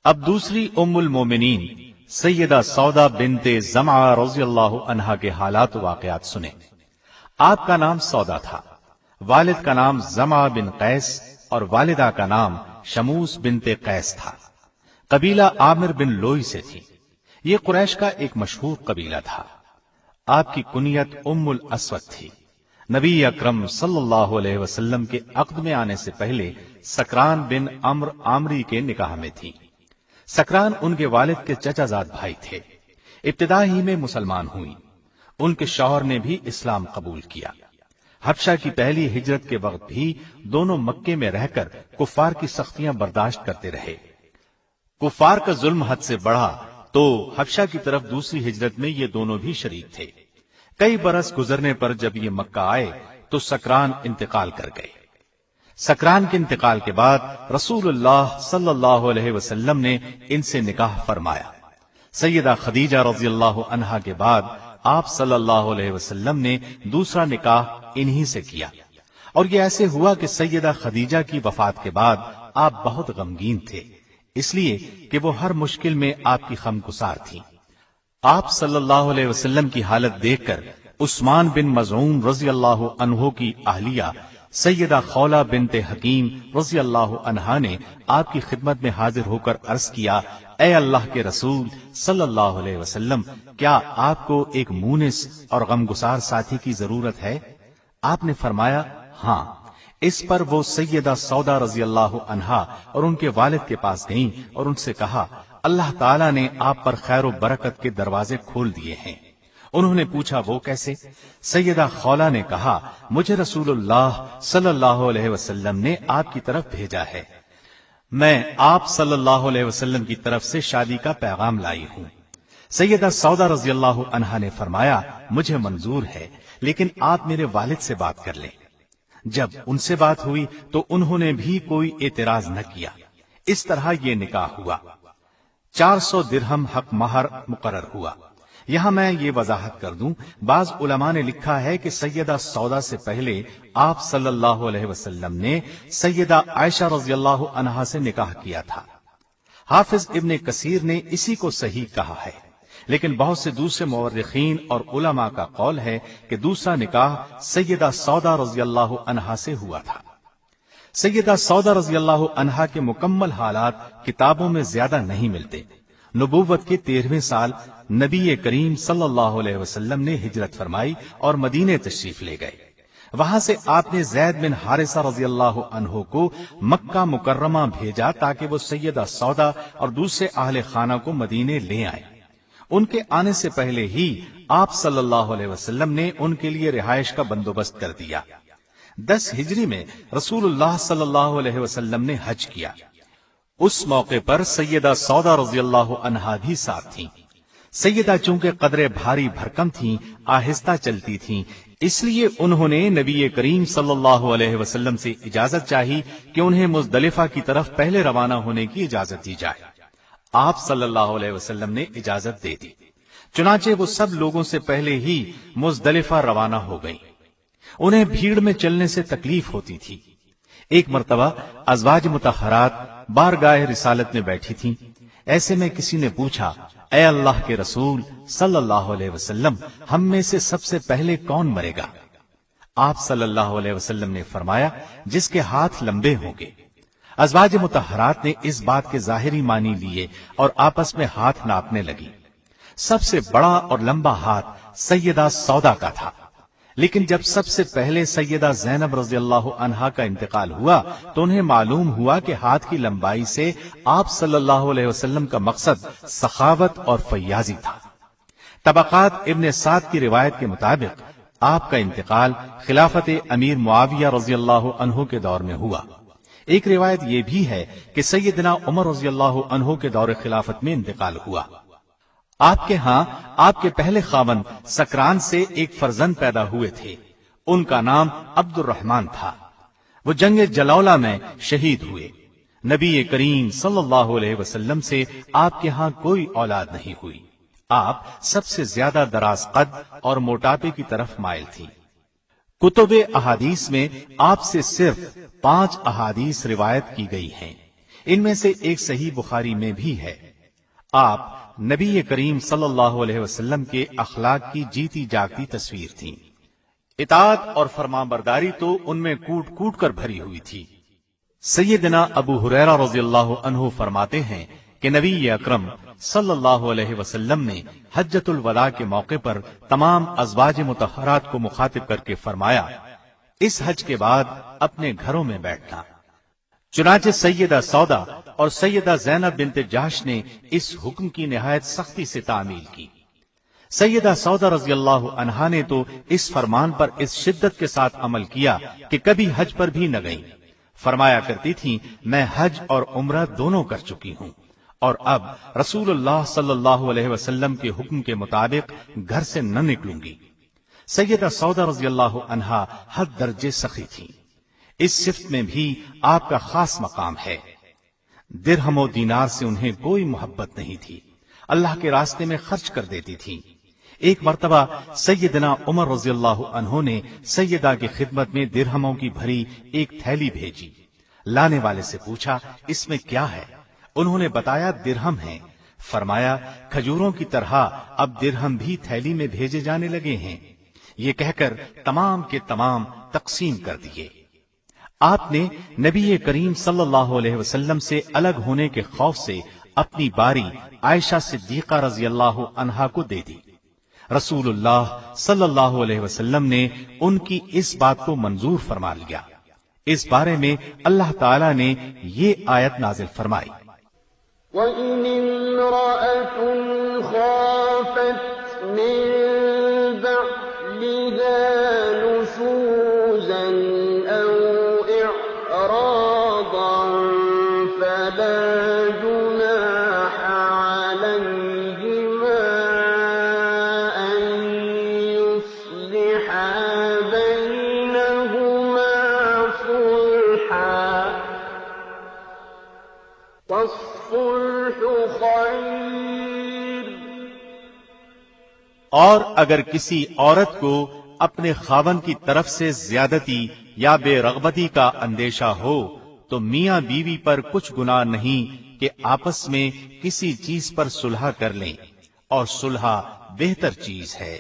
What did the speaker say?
اب دوسری ام المومنین سیدہ سودا بنت زمعہ رضی اللہ عنہا کے حالات و واقعات سنیں۔ آپ کا نام سودا تھا، والد کا نام زمعہ بن قیس اور والدہ کا نام شموس بنت قیس تھا۔ قبیلہ عامر بن لوئی سے تھی۔ یہ قریش کا ایک مشہور قبیلہ تھا۔ آپ کی کنیت ام الاسود تھی۔ نبی اکرم صلی اللہ علیہ وسلم کے عقد میں آنے سے پہلے سکران بن عمرو عامری کے نکاح میں تھی۔ سکران ان کے والد کے چچا زاد بھائی تھے۔ ابتدا ہی میں مسلمان ہوئی۔ ان کے شوہر نے بھی اسلام قبول کیا۔ حبشہ کی پہلی ہجرت کے وقت بھی دونوں مکے میں رہ کر کفار کی سختیاں برداشت کرتے رہے۔ کفار کا ظلم حد سے بڑھا تو حبشہ کی طرف دوسری ہجرت میں یہ دونوں بھی شریک تھے۔ کئی برس گزرنے پر جب یہ مکہ آئے تو سکران انتقال کر گئے۔ سکران کے انتقال کے بعد رسول اللہ صلی اللہ علیہ وسلم نے ان سے نکاح فرمایا۔ سیدہ خدیجہ رضی اللہ عنہا کے بعد آپ صلی اللہ علیہ وسلم نے دوسرا نکاح انہی سے کیا، اور یہ ایسے ہوا کہ سیدہ خدیجہ کی وفات کے بعد آپ بہت غمگین تھے، اس لیے کہ وہ ہر مشکل میں آپ کی غمگسار تھیں۔ آپ صلی اللہ علیہ وسلم کی حالت دیکھ کر عثمان بن مظعون رضی اللہ عنہ کی اہلیہ سیدہ خولہ بنت حکیم رضی اللہ عنہا نے آپ کی خدمت میں حاضر ہو کر عرض کیا، اے اللہ کے رسول صلی اللہ علیہ وسلم، کیا آپ کو ایک مونس اور غمگسار ساتھی کی ضرورت ہے؟ آپ نے فرمایا ہاں۔ اس پر وہ سیدہ سودا رضی اللہ عنہا اور ان کے والد کے پاس گئیں اور ان سے کہا، اللہ تعالیٰ نے آپ پر خیر و برکت کے دروازے کھول دیے ہیں۔ انہوں نے پوچھا وہ کیسے؟ سیدہ خولہ نے کہا، مجھے رسول اللہ صلی اللہ علیہ وسلم نے آپ کی طرف بھیجا ہے، میں آپ صلی اللہ علیہ وسلم کی طرف سے شادی کا پیغام لائی ہوں۔ سیدہ سودا رضی اللہ عنہا نے فرمایا، مجھے منظور ہے، لیکن آپ میرے والد سے بات کر لیں۔ جب ان سے بات ہوئی تو انہوں نے بھی کوئی اعتراض نہ کیا۔ اس طرح یہ نکاح ہوا۔ 400 درہم حق مہر مقرر ہوا۔ یہاں میں یہ وضاحت کر دوں، بعض علماء نے لکھا ہے کہ سیدہ سودا سے پہلے آپ صلی اللہ علیہ وسلم نے سیدہ عائشہ رضی اللہ عنہا سے نکاح کیا تھا۔ حافظ ابن کثیر نے اسی کو صحیح کہا ہے، لیکن بہت سے دوسرے مورخین اور علماء کا قول ہے کہ دوسرا نکاح سیدہ سودا رضی اللہ عنہا سے ہوا تھا۔ سیدہ سودا رضی اللہ عنہا کے مکمل حالات کتابوں میں زیادہ نہیں ملتے۔ نبوت کے 13ویں سال نبی کریم صلی اللہ علیہ وسلم نے ہجرت فرمائی اور مدینے تشریف لے گئے۔ وہاں سے آپ نے زید بن حارثہ رضی اللہ عنہ کو مکہ مکرمہ بھیجا تاکہ وہ سیدہ سودا اور دوسرے اہل خانہ کو مدینے لے آئیں۔ ان کے آنے سے پہلے ہی آپ صلی اللہ علیہ وسلم نے ان کے لیے رہائش کا بندوبست کر دیا۔ 10 ہجری میں رسول اللہ صلی اللہ علیہ وسلم نے حج کیا۔ اس موقع پر سیدہ سودا رضی اللہ عنہا بھی ساتھ تھیں۔ سیدہ چونکہ قدرے بھاری بھرکم تھیں، آہستہ چلتی تھیں، اس لیے انہوں نے نبی کریم صلی اللہ علیہ وسلم سے اجازت چاہی کہ انہیں مزدلفہ کی طرف پہلے روانہ ہونے کی اجازت دی جائے۔ آپ صلی اللہ علیہ وسلم نے اجازت دے دی، چنانچہ وہ سب لوگوں سے پہلے ہی مزدلفہ روانہ ہو گئیں۔ انہیں بھیڑ میں چلنے سے تکلیف ہوتی تھی۔ ایک مرتبہ ازواج مطہرات بارگاہ رسالت میں بیٹھی تھیں۔ ایسے میں کسی نے پوچھا، اے اللہ کے رسول صلی اللہ علیہ وسلم، ہم میں سے سب سے پہلے کون مرے گا؟ آپ صلی اللہ علیہ وسلم نے فرمایا، جس کے ہاتھ لمبے ہوں گے۔ ازواج مطہرات نے اس بات کے ظاہری معنی لیے اور آپس میں ہاتھ ناپنے لگی۔ سب سے بڑا اور لمبا ہاتھ سیدہ سودا کا تھا، لیکن جب سب سے پہلے سیدہ زینب رضی اللہ عنہا کا انتقال ہوا تو انہیں معلوم ہوا کہ ہاتھ کی لمبائی سے آپ صلی اللہ علیہ وسلم کا مقصد سخاوت اور فیاضی تھا۔ طبقات ابن سعد کی روایت کے مطابق آپ کا انتقال خلافت امیر معاویہ رضی اللہ عنہ کے دور میں ہوا۔ ایک روایت یہ بھی ہے کہ سیدنا عمر رضی اللہ عنہ کے دور خلافت میں انتقال ہوا۔ آپ کے ہاں آپ کے پہلے خاوند سکران سے ایک فرزند پیدا ہوئے تھے، ان کا نام عبد الرحمن تھا۔ وہ جنگ جلولہ میں شہید ہوئے۔ نبی کریم صلی اللہ علیہ وسلم سے آپ کے ہاں کوئی اولاد نہیں ہوئی۔ آپ سب سے زیادہ دراز قد اور موٹاپے کی طرف مائل تھی۔ کتب احادیث میں آپ سے صرف 5 احادیث روایت کی گئی ہیں۔ ان میں سے ایک صحیح بخاری میں بھی ہے۔ آپ نبی کریم صلی اللہ علیہ وسلم کے اخلاق کی جیتی جاگتی تصویر تھیں۔ اطاعت اور فرمانبرداری تو ان میں کوٹ کوٹ کر بھری ہوئی تھی۔ سیدنا ابو ہریرہ رضی اللہ عنہ فرماتے ہیں کہ نبی اکرم صلی اللہ علیہ وسلم نے حجۃ الوداع کے موقع پر تمام ازواج مطہرات کو مخاطب کر کے فرمایا، اس حج کے بعد اپنے گھروں میں بیٹھنا۔ چنانچہ سیدہ سودا اور سیدہ زینب بنت جحش نے اس حکم کی نہایت سختی سے تعمیل کی۔ سیدہ سودا رضی اللہ عنہا نے تو اس فرمان پر اس شدت کے ساتھ عمل کیا کہ کبھی حج پر بھی نہ گئیں۔ فرمایا کرتی تھیں، میں حج اور عمرہ دونوں کر چکی ہوں اور اب رسول اللہ صلی اللہ علیہ وسلم کے حکم کے مطابق گھر سے نہ نکلوں گی۔ سیدہ سودا رضی اللہ عنہا حد درجے سخی تھیں۔ اس صفت میں بھی آپ کا خاص مقام ہے۔ درہم و دینار سے انہیں کوئی محبت نہیں تھی، اللہ کے راستے میں خرچ کر دیتی تھیں۔ ایک مرتبہ سیدنا عمر رضی اللہ عنہ نے سیدہ کی خدمت میں درہموں کی بھری ایک تھیلی بھیجی۔ لانے والے سے پوچھا، اس میں کیا ہے؟ انہوں نے بتایا، درہم ہیں۔ فرمایا، کھجوروں کی طرح اب درہم بھی تھیلی میں بھیجے جانے لگے ہیں۔ یہ کہہ کر تمام کے تمام تقسیم کر دیے۔ آپ نے نبی کریم صلی اللہ علیہ وسلم سے الگ ہونے کے خوف سے اپنی باری عائشہ صدیقہ رضی اللہ عنہا کو دے دی۔ رسول اللہ صلی اللہ علیہ وسلم نے ان کی اس بات کو منظور فرما لیا۔ اس بارے میں اللہ تعالی نے یہ آیت نازل فرمائی، وَإِنِ امْرَأَةٌ خَافَتْ مِن بَعْلِهَا نُشُوزًا أَوْ إِعْرَاضًا فَلَا جُنَاحَ عَلَيْهِمَا أَن يُصْلِحَا بَيْنَهُمَا صُلْحًا وَالصُّلْحُ خَيْرٌ۔ اور اگر کسی عورت کو اپنے خاوند کی طرف سے زیادتی یا بے رغبتی کا اندیشہ ہو تو میاں بیوی پر کچھ گناہ نہیں کہ آپس میں کسی چیز پر صلح کر لیں، اور صلح بہتر چیز ہے۔